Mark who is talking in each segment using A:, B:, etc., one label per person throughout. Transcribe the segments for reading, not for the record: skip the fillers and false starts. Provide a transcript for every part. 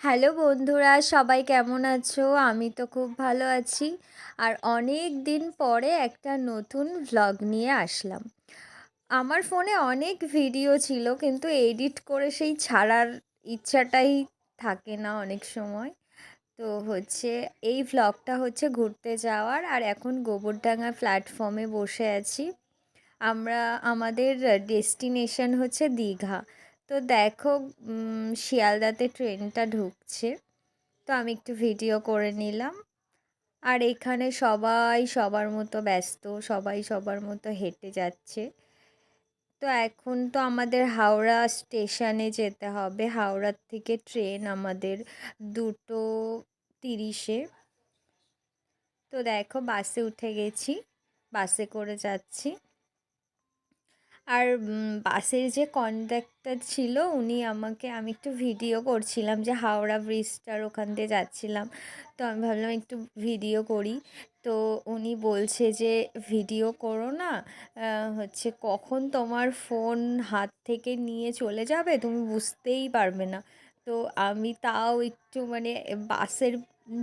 A: Hello বন্ধুরা, সবাই কেমন আছো? আমি তো খুব ভালো আছি। আর অনেক দিন পরে একটা নতুন ভ্লগ নিয়ে আসলাম। আমার ফোনে অনেক ভিডিও ছিল, কিন্তু এডিট করে সেই ছাড়ার ইচ্ছাটাই থাকে না অনেক সময়। তো এই ভ্লগটা ঘুরতে যাওয়ার। আর এখন গোবরডাঙ্গা প্ল্যাটফর্মে বসে আছি। আমরা আমাদের ডেস্টিনেশন হচ্ছে দীঘা। তো দেখো, শিয়ালদাতে ট্রেনটা ঢুকছে। তো আমি একটু ভিডিও করে নিলাম। আর এখানে সবাই সবার মতো ব্যস্ত, সবাই সবার মতো হেঁটে যাচ্ছে। তো এখন তো আমাদের হাওড়া স্টেশনে যেতে হবে। হাওড়ার থেকে ট্রেন আমাদের 2:30-এ। তো দেখো, বাসে উঠে গেছি, বাসে করে যাচ্ছি। আর বাসের যে কন্ডাক্টর ছিল, আমি একটু ভিডিও করছিলাম যে হাওড়া ব্রিজটার ওখান দিয়ে যাচ্ছিলাম। তো আমি ভাবলাম একটু ভিডিও করি। তো উনি বলছে যে ভিডিও করো না, কখন তোমার ফোন হাত থেকে নিয়ে চলে যাবে তুমি বুঝতেই পারবে না। তো আমি তাও একটু বাসের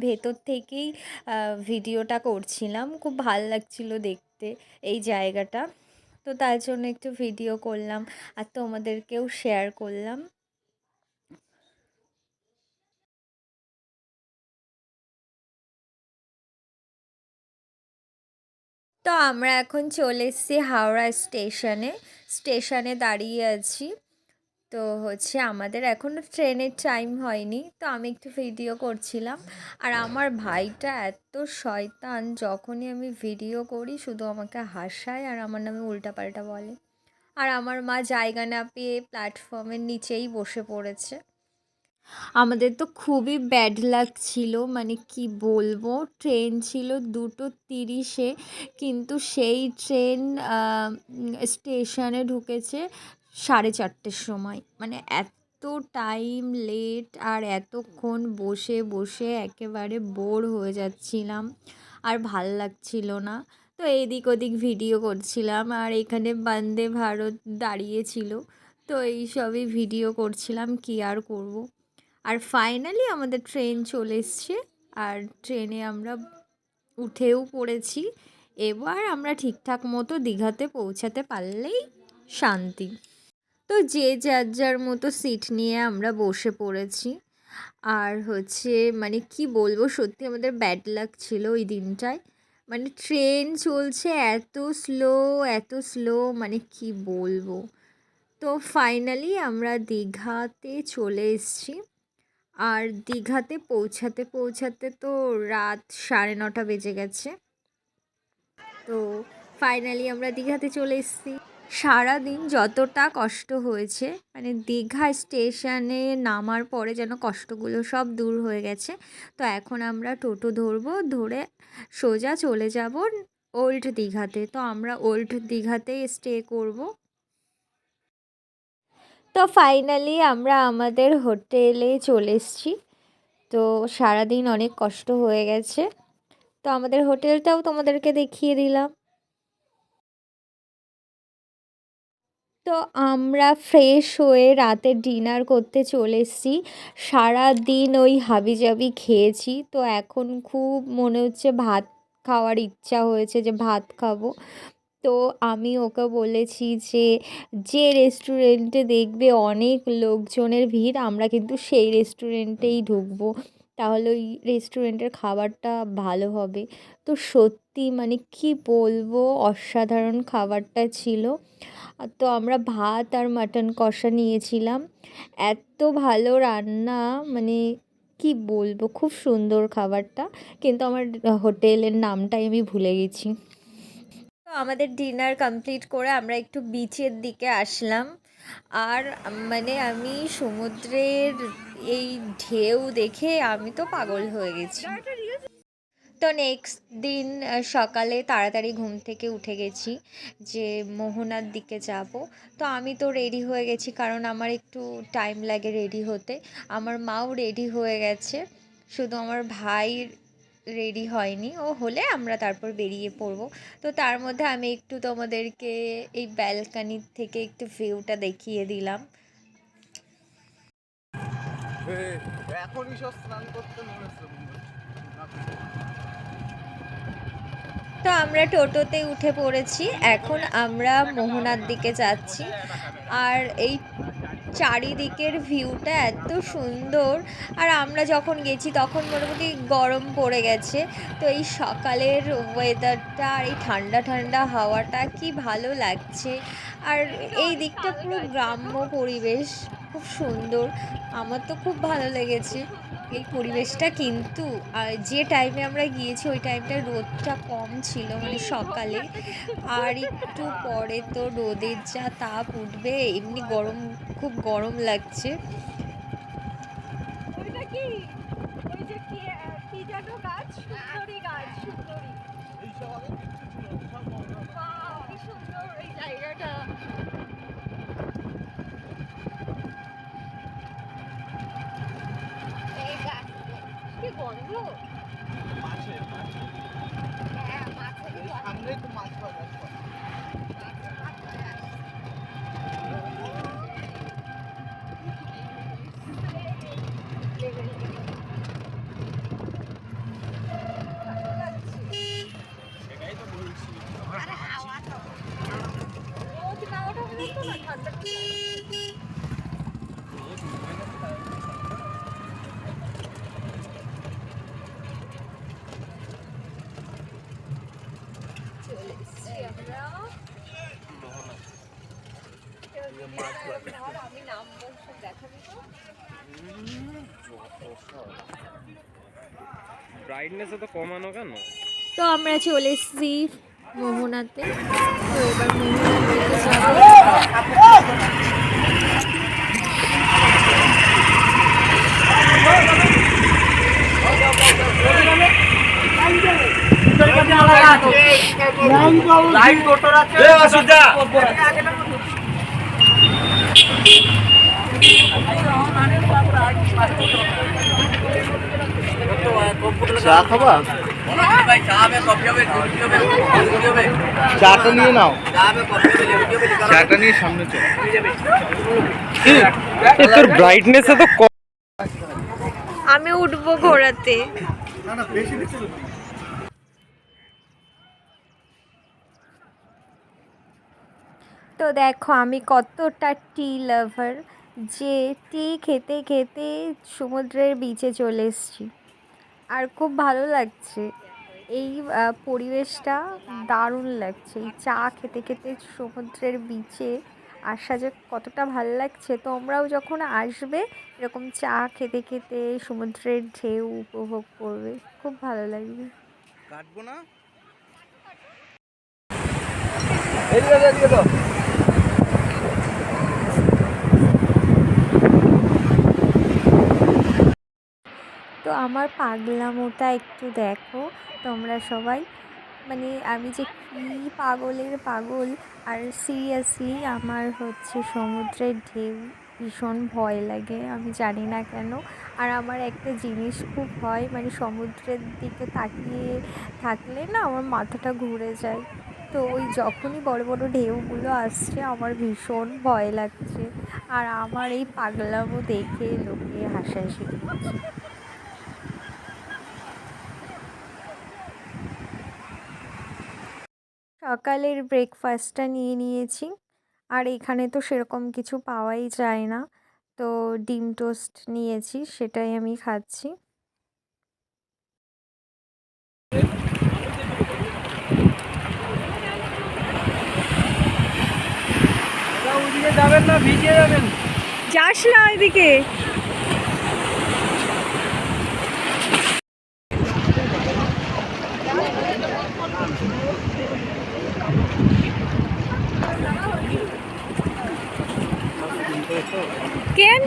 A: ভেতর থেকেই ভিডিওটা করছিলাম। খুব ভাল লাগছিল দেখতে এই জায়গাটা। তো তার জন্য একটু ভিডিও করলাম আর তোমাদেরকেও শেয়ার করলাম। তো আমরা এখন চলে এসেছি হাওড়া স্টেশনে। স্টেশনে দাঁড়িয়ে আছি। তো আমাদের এখনও ট্রেনের টাইম হয়নি, তো আমি একটু ভিডিও করছিলাম। আর আমার ভাইটা এত শয়তান, যখনই আমি ভিডিও করি শুধু আমাকে হাসায় আর আমার নামে উল্টাপাল্টা বলে। আর আমার মা জায়গা না পেয়ে প্ল্যাটফর্মের নিচেই বসে পড়েছে। আমাদের তো খুবই ব্যাড লাক ছিল, কি বলবো, ট্রেন ছিল 2:30-এ, কিন্তু সেই ট্রেন স্টেশনে ঢুকেছে 4:30-টের সময়। এত টাইম লেট, আর এতক্ষণ বসে বসে একেবারে বোর হয়ে যাচ্ছিলাম, আর ভাল লাগছিল না। তো এদিক ওদিক ভিডিও করছিলাম, আর এখানে বন্দে ভারত দাঁড়িয়েছিল। তো এই সবই ভিডিও করছিলাম, কি আর করব। আর ফাইনালি আমাদের ট্রেন চলে এসছে। আর ট্রেনে আমরা উঠেও পড়েছি। এবার আমরা ঠিকঠাক মতো দীঘাতে পৌঁছাতে পারলেই শান্তি। তো যে যার যার মতো সিট নিয়ে আমরা বসে পড়েছি। আর কি বলবো, সত্যি আমাদের ব্যাড লাক ছিল ওই দিনটায়। ট্রেন চলছে এত স্লো, এত স্লো, কি বলবো। তো ফাইনালি আমরা দীঘাতে চলে এসেছি। আর দীঘাতে পৌঁছাতে পৌঁছাতে তো রাত 9:30 বেজে গেছে। তো ফাইনালি আমরা দীঘাতে চলে এসেছি। সারাদিন যতটা কষ্ট হয়েছে, দীঘা স্টেশনে নামার পরে যেন কষ্টগুলো সব দূর হয়ে গেছে। তো এখন আমরা টোটো ধরবো, ধরে সোজা চলে যাব ওল্ড দীঘাতে। তো আমরা ওল্ড দীঘাতেই স্টে করব। তো ফাইনালি আমরা আমাদের হোটেলে চলে এসেছি। তো সারাদিন অনেক কষ্ট হয়ে গেছে। তো আমাদের হোটেলটাও তোমাদেরকে দেখিয়ে দিলাম। তো আমরা ফ্রেশ হয়ে রাতে ডিনার করতে চলে এসেছি। সারাদিন ওই হাবিজাবি খেয়েছি, তো এখন খুব মনে হচ্ছে ভাত খাওয়ার ইচ্ছা হয়েছে, যে ভাত খাবো। তো আমি ওকে বলেছি যে যে রেস্টুরেন্টে দেখবে অনেক লোকজনের ভিড়, আমরা কিন্তু সেই রেস্টুরেন্টেই ঢুকবো, তাহলে ওই রেস্টুরেন্টের খাবারটা ভালো হবে। তো সত্যি কি বলবো, অসাধারণ খাবারটা ছিল। তো আমরা ভাত আর মাটন কষা নিয়েছিলাম। এত ভালো রান্না, মানে কি বলবো, খুব সুন্দর খাবারটা। কিন্তু আমার হোটেলের নামটাই আমি ভুলে গেছি। তো আমাদের ডিনার কমপ্লিট করে আমরা একটু বিচের দিকে আসলাম। আর আমি সমুদ্রের এই ঢেউ দেখে আমি তো পাগল হয়ে গেছি। তো নেক্সট দিন সকালে তাড়াতাড়ি ঘুম থেকে উঠে গেছি, যে মোহনার দিকে যাব। তো আমি তো রেডি হয়ে গেছি, কারণ আমার একটু টাইম লাগে রেডি হতে। আমার মাও রেডি হয়ে গেছে, শুধু আমার ভাই রেডি হয়নি। ও হলে আমরা তারপর বেরিয়ে পড়ব। তো তার মধ্যে আমি একটু তোমাদেরকে এই ব্যালকানির থেকে একটু ভিউটা দেখিয়ে দিলাম।
B: এখনই সব স্নান করতে নেমেছে।
A: তো আমরা টোটোতে উঠে পড়েছি, এখন আমরা মোহনার দিকে যাচ্ছি। আর এই চারিদিকের ভিউটা এত সুন্দর। আর আমরা যখন গেছি তখন মোটামুটি গরম পড়ে গেছে। তো এই সকালের ওয়েদারটা আর এই ঠান্ডা ঠান্ডা হাওয়াটা কি ভালো লাগছে। আর এই দিকটা পুরো গ্রাম্য পরিবেশ, খুব সুন্দর। আমার তো খুব ভালো লেগেছে এই পরিবেশটা। কিন্তু যে টাইমে আমরা গিয়েছি ওই টাইমটা রোদটা কম ছিল, মানে সকালে। আর একটু পরে তো রোদের যা তাপ উঠবে, এমনি গরম, খুব গরম লাগছে।
C: ওইটা কি ওই যে কি যেন গাছ, সুন্দরী গাছ, সুন্দরী।
B: এইসব আগে কিচ্ছু ছিল না, সব মহড়া।
C: বাহ, কি সুন্দর এই জায়গাটা। এই গাছ কি গন্ধ।
B: মাছের
C: হ্যাঁ, মাছের
B: এই সামনেই তো মাছ বাজার। সেটাই তো বলছি।
C: রোদ না ওঠা পর্যন্ত না ঠান্ডা চলে এসছি আমরা। ধর আমি নামবো, সব দেখাবি তো।
D: ব্রাইটনেস তো কমানো কেন?
A: তো আমরা চলে এসেছি মোহনাতে। তো এবার মোহনার দিকে যাবো।
B: চা খাবা? চাটা নিয়ে নাও, চাটা নিয়ে সামনে চলো।
D: তোর ব্রাইটনেস তো কম।
A: আমি উঠবো ঘোড়াতে।
B: না না, বেশি নিচে না।
A: তো দেখো আমি কতটা টি লাভার, যে টি খেতে খেতে সমুদ্রের বিচে চলে এসেছি। আর খুব ভালো লাগছে এই পরিবেশটা, দারুণ লাগছে এই চা খেতে খেতে সমুদ্রের বিচে আসা, যে কতটা ভালো লাগছে। তোমরাও যখন আসবে এরকম চা খেতে খেতে সমুদ্রের ঢেউ উপভোগ করবে, খুব ভালো লাগবে।
B: কাটবো না, এদিকে দাও।
A: তো আমার পাগলামোটা একটু দেখো তোমরা সবাই, মানে আমি যে কী পাগলের পাগল। আর সিরিয়াসলি আমার হচ্ছে সমুদ্রের ঢেউ ভীষণ ভয় লাগে, আমি জানি না কেন। আর আমার একটা জিনিস খুব হয়, মানে সমুদ্রের দিকে তাকিয়ে থাকলে না আমার মাথাটা ঘুরে যায়। তো ওই যখনই বড় বড় ঢেউগুলো আসছে আমার ভীষণ ভয় লাগছে। আর আমার এই পাগলামো দেখে লোকে হাসাহাসি করছে। সকালের ব্রেকফাস্টটা নিয়ে নিয়েছি। আর এখানে তো সেরকম কিছু পাওয়াই যায় না, তো ডিম টোস্ট নিয়েছি, সেটাই আমি খাচ্ছি।
D: ওইদিকে যাবেন না, ভিজে যাবেন।
A: যাস না ওইদিকে। কেন?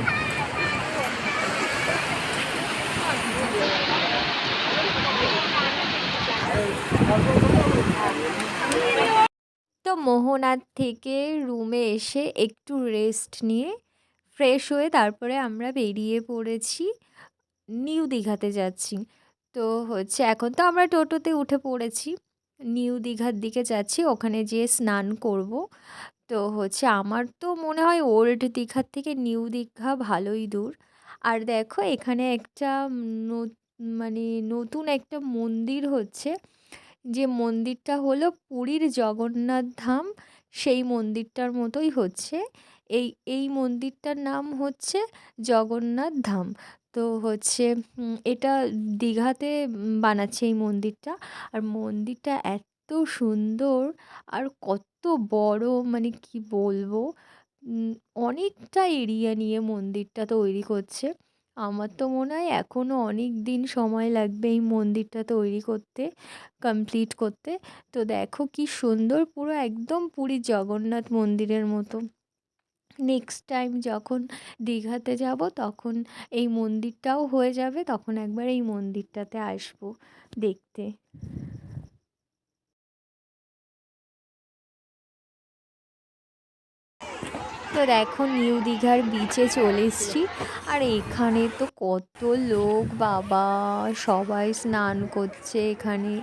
A: তো মোহনার থেকে রুমে এসে একটু রেস্ট নিয়ে ফ্রেশ হয়ে তারপরে আমরা বেরিয়ে পড়েছি, নিউ দীঘাতে যাচ্ছি। তো হচ্ছে এখন তো আমরা টোটোতে উঠে পড়েছি, নিউ দীঘার দিকে যাচ্ছি, ওখানে যেয়ে স্নান করব। তো হচ্ছে আমার তো মনে হয় ওল্ড দীঘার থেকে নিউ দীঘা ভালোই দূর। আর দেখো এখানে একটা মানে নতুন একটা মন্দির হচ্ছে, যে মন্দিরটা হলো পুরীর জগন্নাথ ধাম, সেই মন্দিরটার মতোই হচ্ছে। এই মন্দিরটার নাম হচ্ছে জগন্নাথ ধাম। তো হচ্ছে এটা দীঘাতে বানাচ্ছে এই মন্দিরটা। আর মন্দিরটা এত সুন্দর আর কত বড়, মানে কি বলবো, উম, অনেকটা এরিয়া নিয়ে মন্দিরটা তৈরি করছে। আমার তো মনে হয় এখনও অনেক দিন সময় লাগবে এই মন্দিরটা তৈরি করতে, কমপ্লিট করতে। তো দেখো কি সুন্দর, পুরো একদম পুরী জগন্নাথ মন্দিরের মতো। নেক্সট টাইম যখন দীঘাতে যাব তখন এই মন্দিরটাও হয়ে যাবে, তখন একবার এই মন্দিরটাতে আসবো দেখতে। তো দেখো নিউ দীঘার বিচে চলে এসেছি। আর এখানে তো কত লোক বাবা, সবাই স্নান করছে এখানে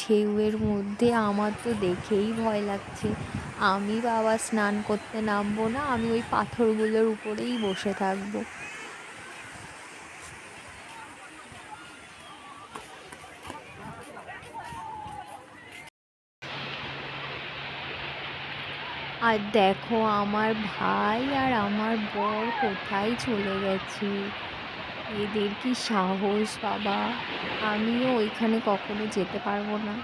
A: ঢেউয়ের মধ্যে। আমার তো দেখেই ভয় লাগছে, আমি বাবা স্নান করতে নামবো না, আমি ওই পাথরগুলোর উপরেই বসে থাকবো। আর দেখো আমার ভাই আর আমার বর কোথায় চলে গেছে, এদের কি সাহস বাবা, আমিও ওইখানে কখনো যেতে পারবো না।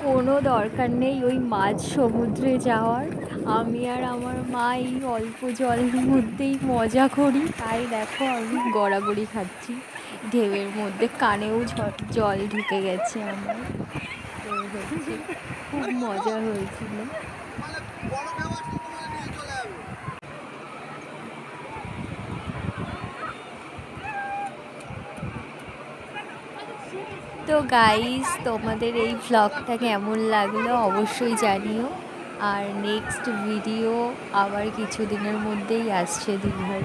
A: কোনো দরকার নেই ওই মাঝ সমুদ্রে যাওয়ার, আমি আর আমার মা এই অল্প জলের মধ্যেই মজা করি। তাই দেখো আমি গড়াগড়ি খাচ্ছি ঢেউয়ের মধ্যে, কানেও জল ঢুকে গেছে আমার। তো হচ্ছে খুব মজা হয়েছিল। তো গাইস তোমাদের এই ভ্লগটা কেমন লাগলো অবশ্যই জানিও। আর নেক্সট ভিডিও আবার কিছুদিনের মধ্যেই আসছে দীঘার।